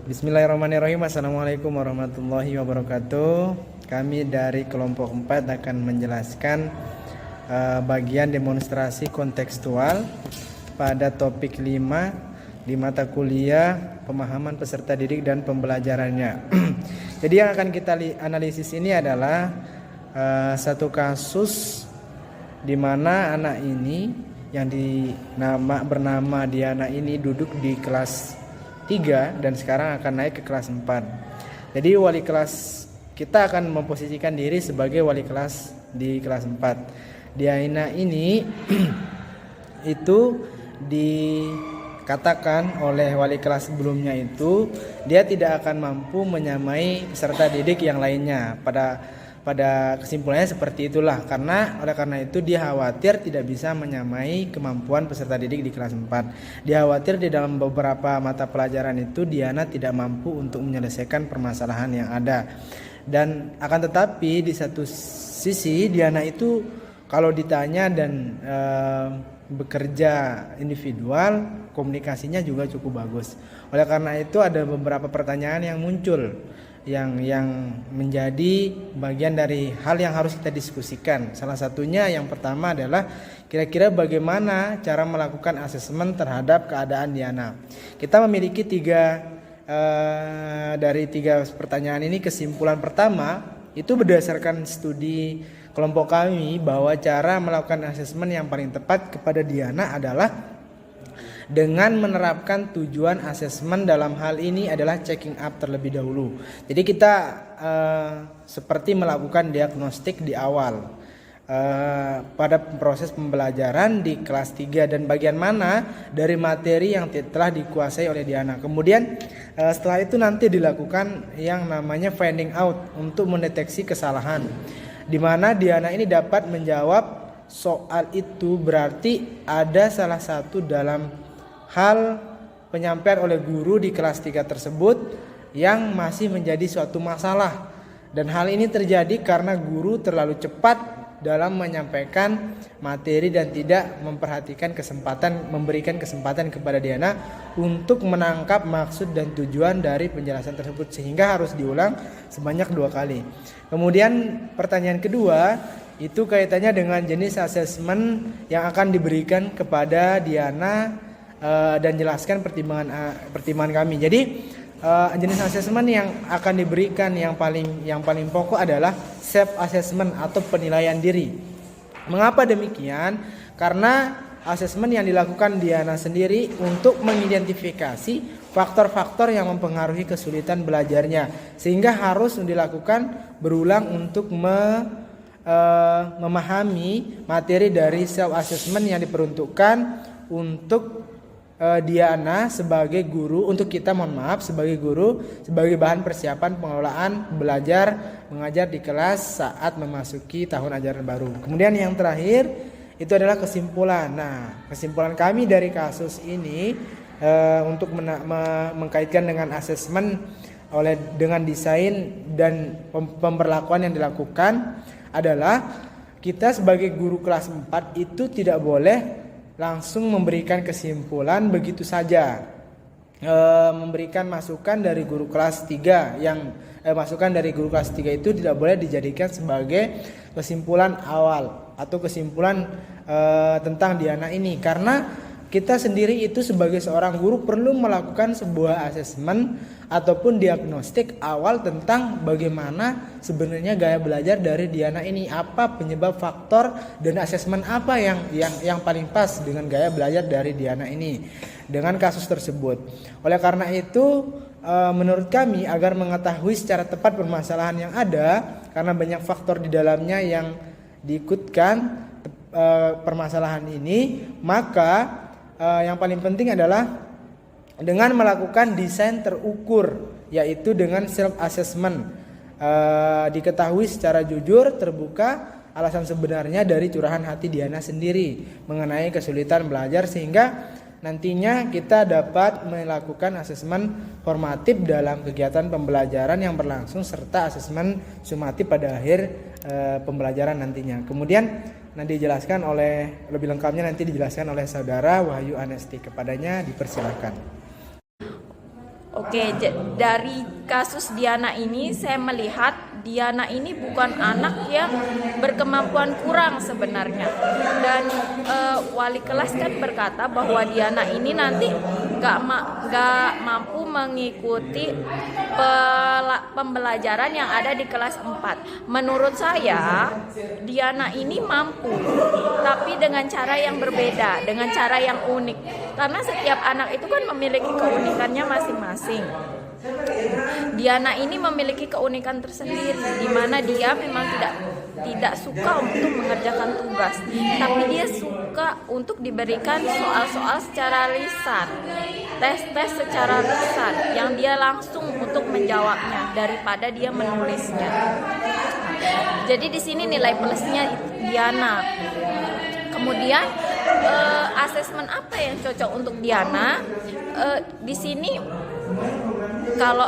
Bismillahirrahmanirrahim. Assalamualaikum warahmatullahi wabarakatuh. Kami dari kelompok 4 akan menjelaskan bagian demonstrasi kontekstual pada topik 5 di mata kuliah pemahaman peserta didik dan pembelajarannya. Jadi yang akan kita analisis ini adalah satu kasus di mana anak ini yang bernama Diana ini duduk di kelas 3 dan sekarang akan naik ke kelas 4. Jadi wali kelas kita akan memposisikan diri sebagai wali kelas di kelas 4. Diana ini itu dikatakan oleh wali kelas sebelumnya itu dia tidak akan mampu menyamai peserta didik yang lainnya. Pada kesimpulannya seperti itulah, oleh karena itu dia khawatir tidak bisa menyamai kemampuan peserta didik di kelas 4. Dia khawatir di dalam beberapa mata pelajaran itu Diana tidak mampu untuk menyelesaikan permasalahan yang ada. Dan akan tetapi di satu sisi Diana itu kalau ditanya dan bekerja individual, komunikasinya juga cukup bagus. Oleh karena itu ada beberapa pertanyaan yang muncul yang menjadi bagian dari hal yang harus kita diskusikan. Salah satunya yang pertama adalah kira-kira bagaimana cara melakukan asesmen terhadap keadaan Diana. Kita memiliki dari tiga pertanyaan ini. Kesimpulan pertama itu berdasarkan studi kelompok kami bahwa cara melakukan asesmen yang paling tepat kepada Diana adalah dengan menerapkan tujuan asesmen. Dalam hal ini adalah checking up terlebih dahulu. Jadi kita seperti melakukan diagnostik di awal pada proses pembelajaran di kelas 3 dan bagian mana dari materi yang telah dikuasai oleh Diana. Kemudian setelah itu nanti dilakukan yang namanya finding out untuk mendeteksi kesalahan, di mana Diana ini dapat menjawab soal itu. Berarti ada salah satu dalam hal penyampaian oleh guru di kelas 3 tersebut yang masih menjadi suatu masalah. Dan hal ini terjadi karena guru terlalu cepat dalam menyampaikan materi dan tidak memberikan kesempatan kepada Diana untuk menangkap maksud dan tujuan dari penjelasan tersebut, sehingga harus diulang sebanyak 2 kali. Kemudian pertanyaan kedua itu kaitannya dengan jenis asesmen yang akan diberikan kepada Diana dan jelaskan pertimbangan kami. Jadi jenis asesmen yang akan diberikan yang paling pokok adalah self assessment atau penilaian diri. Mengapa demikian? Karena asesmen yang dilakukan Diana sendiri untuk mengidentifikasi faktor-faktor yang mempengaruhi kesulitan belajarnya, sehingga harus dilakukan berulang untuk memahami materi dari self assessment yang diperuntukkan untuk Diana sebagai guru, sebagai guru, sebagai bahan persiapan pengelolaan belajar mengajar di kelas saat memasuki tahun ajaran baru. Kemudian yang terakhir itu adalah kesimpulan. Nah, kesimpulan kami dari kasus ini untuk mengkaitkan dengan asesmen dengan desain dan pemberlakuan yang dilakukan adalah kita sebagai guru kelas 4 itu tidak boleh langsung memberikan kesimpulan begitu saja. Memberikan masukan dari guru kelas 3 masukan dari guru kelas 3 itu tidak boleh dijadikan sebagai kesimpulan awal atau kesimpulan tentang Diana ini, karena kita sendiri itu sebagai seorang guru perlu melakukan sebuah asesmen ataupun diagnostik awal tentang bagaimana sebenarnya gaya belajar dari Diana ini, apa penyebab faktor dan asesmen apa yang paling pas dengan gaya belajar dari Diana ini dengan kasus tersebut. Oleh karena itu menurut kami agar mengetahui secara tepat permasalahan yang ada, karena banyak faktor di dalamnya yang diikutkan permasalahan ini, maka yang paling penting adalah dengan melakukan desain terukur, yaitu dengan self assessment. Diketahui secara jujur, terbuka alasan sebenarnya dari curahan hati Diana sendiri mengenai kesulitan belajar, sehingga nantinya kita dapat melakukan asesmen formatif dalam kegiatan pembelajaran yang berlangsung serta asesmen sumatif pada akhir pembelajaran nantinya. Kemudian nanti dijelaskan lebih lengkapnya dijelaskan oleh saudara Wahyu Anesti. Kepadanya dipersilakan. Oke, dari kasus Diana ini saya melihat Diana ini bukan anak yang berkemampuan kurang sebenarnya. Dan wali kelas kan berkata bahwa Diana ini nanti gak mampu mengikuti pembelajaran yang ada di kelas 4. Menurut saya Diana ini mampu, tapi dengan cara yang berbeda, dengan cara yang unik. Karena setiap anak itu kan memiliki keunikannya masing-masing. Diana ini memiliki keunikan tersendiri, di mana dia memang tidak suka untuk mengerjakan tugas, tapi dia suka untuk diberikan soal-soal secara lisan, tes-tes secara lisan, yang dia langsung untuk menjawabnya daripada dia menulisnya. Jadi di sini nilai plusnya Diana. Kemudian asesmen apa yang cocok untuk Diana? Di sini kalau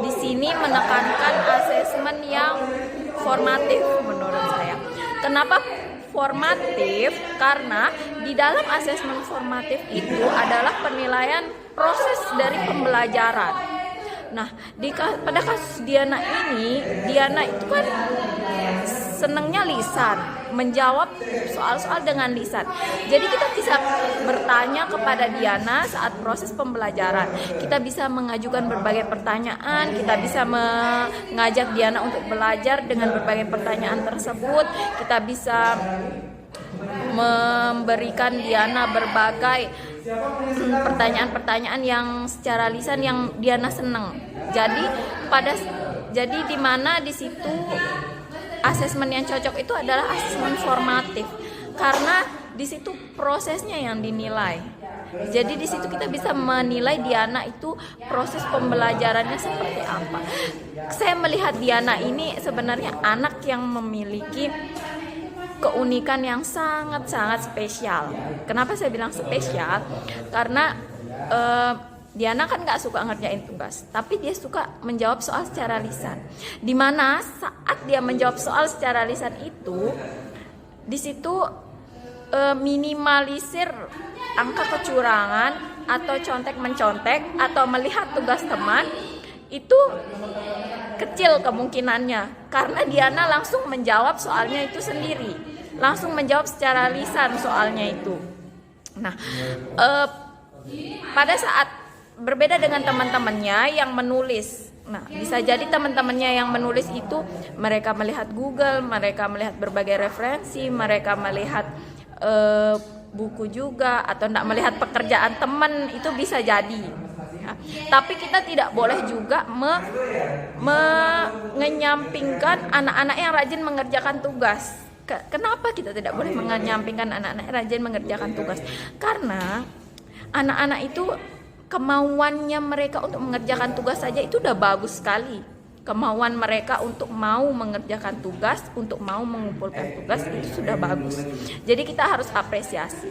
di sini menekankan asesmen yang formatif menurut saya. Kenapa formatif? Karena di dalam asesmen formatif itu adalah penilaian proses dari pembelajaran. Nah, pada kasus Diana ini, Diana itu kan senangnya lisan, menjawab soal-soal dengan lisan. Jadi kita bisa bertanya kepada Diana saat proses pembelajaran. Kita bisa mengajukan berbagai pertanyaan, kita bisa mengajak Diana untuk belajar dengan berbagai pertanyaan tersebut. Kita bisa memberikan Diana berbagai pertanyaan-pertanyaan yang secara lisan yang Diana senang. Jadi di mana di situ asesmen yang cocok itu adalah asesmen formatif, karena di situ prosesnya yang dinilai. Jadi di situ kita bisa menilai Diana itu proses pembelajarannya seperti apa. Saya melihat Diana ini sebenarnya anak yang memiliki keunikan yang sangat-sangat spesial. Kenapa saya bilang spesial? Karena Diana kan gak suka ngerjain tugas, tapi dia suka menjawab soal secara lisan. Dimana saat dia menjawab soal secara lisan itu, di situ minimalisir angka kecurangan atau contek-mencontek atau melihat tugas teman itu kecil kemungkinannya, karena Diana langsung menjawab soalnya itu sendiri, langsung menjawab secara lisan soalnya itu. Nah, pada saat berbeda dengan teman-temannya yang menulis. Nah, bisa jadi teman-temannya yang menulis itu mereka melihat Google, mereka melihat berbagai referensi, mereka melihat buku juga, atau tidak melihat pekerjaan teman, itu bisa jadi. Ya. Tapi kita tidak boleh juga menyampingkan anak-anak yang rajin mengerjakan tugas. Kenapa kita tidak boleh menyampingkan anak-anak yang rajin mengerjakan tugas? Karena anak-anak itu kemauannya mereka untuk mengerjakan tugas saja itu udah bagus sekali. Kemauan mereka untuk mau mengerjakan tugas, untuk mau mengumpulkan tugas itu sudah bagus. Jadi kita harus apresiasi.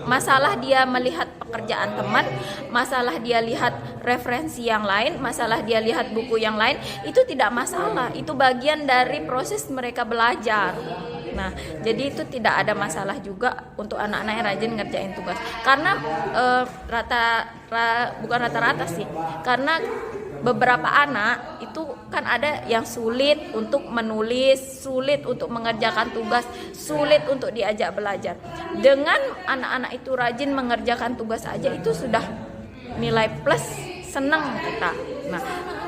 Masalah dia melihat pekerjaan teman, masalah dia lihat referensi yang lain, masalah dia lihat buku yang lain, itu tidak masalah. Itu bagian dari proses mereka belajar. Nah, jadi itu tidak ada masalah juga untuk anak-anak yang rajin ngerjain tugas. Karena bukan rata-rata sih. Karena beberapa anak itu kan ada yang sulit untuk menulis, sulit untuk mengerjakan tugas, sulit untuk diajak belajar. Dengan anak-anak itu rajin mengerjakan tugas aja itu sudah nilai plus, senang kita. Nah,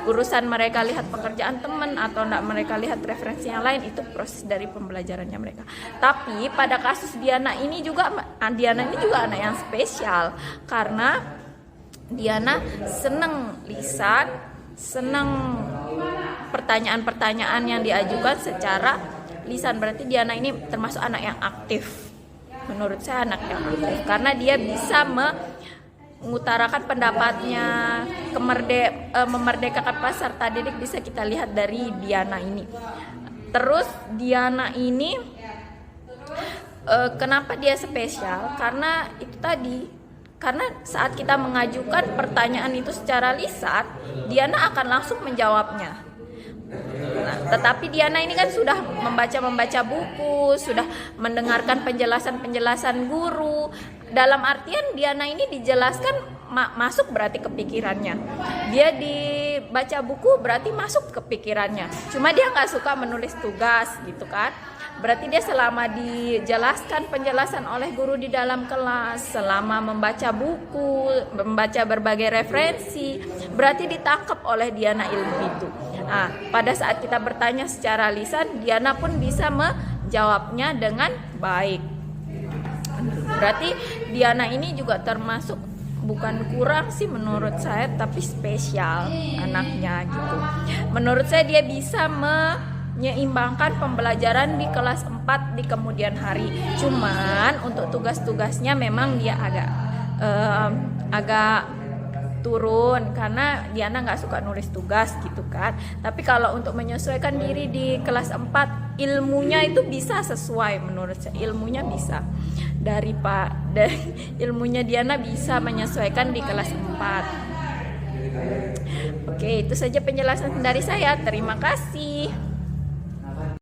urusan mereka lihat pekerjaan teman atau enggak mereka lihat referensi yang lain, itu proses dari pembelajarannya mereka. Tapi pada kasus Diana ini juga anak yang spesial, karena Diana senang lisan, senang pertanyaan-pertanyaan yang diajukan secara lisan. Berarti Diana ini termasuk anak yang aktif. Menurut saya anak yang aktif, karena dia bisa mengutarakan pendapatnya, memerdekakan peserta didik, bisa kita lihat dari Diana ini. Terus Diana ini kenapa dia spesial? Karena itu tadi, karena saat kita mengajukan pertanyaan itu secara lisan, Diana akan langsung menjawabnya. Nah, tetapi Diana ini kan sudah membaca buku, sudah mendengarkan penjelasan guru, Dalam artian Diana ini dijelaskan masuk berarti ke pikirannya. Dia dibaca buku berarti masuk ke pikirannya. Cuma dia nggak suka menulis tugas gitu kan. Berarti dia selama dijelaskan penjelasan oleh guru di dalam kelas, selama membaca buku, membaca berbagai referensi, berarti ditangkap oleh Diana ilmu itu. Nah, pada saat kita bertanya secara lisan, Diana pun bisa menjawabnya dengan baik. Berarti Diana ini juga termasuk bukan kurang sih menurut saya, tapi spesial anaknya gitu. Menurut saya dia bisa menyeimbangkan pembelajaran di kelas 4 di kemudian hari. Cuman untuk tugas-tugasnya memang dia agak turun karena Diana nggak suka nulis tugas gitu kan. Tapi kalau untuk menyesuaikan diri di kelas 4, ilmunya itu bisa sesuai menurut saya. Ilmunya bisa dari ilmunya Diana bisa menyesuaikan di kelas 4. Oke, itu saja penjelasan dari saya. Terima kasih.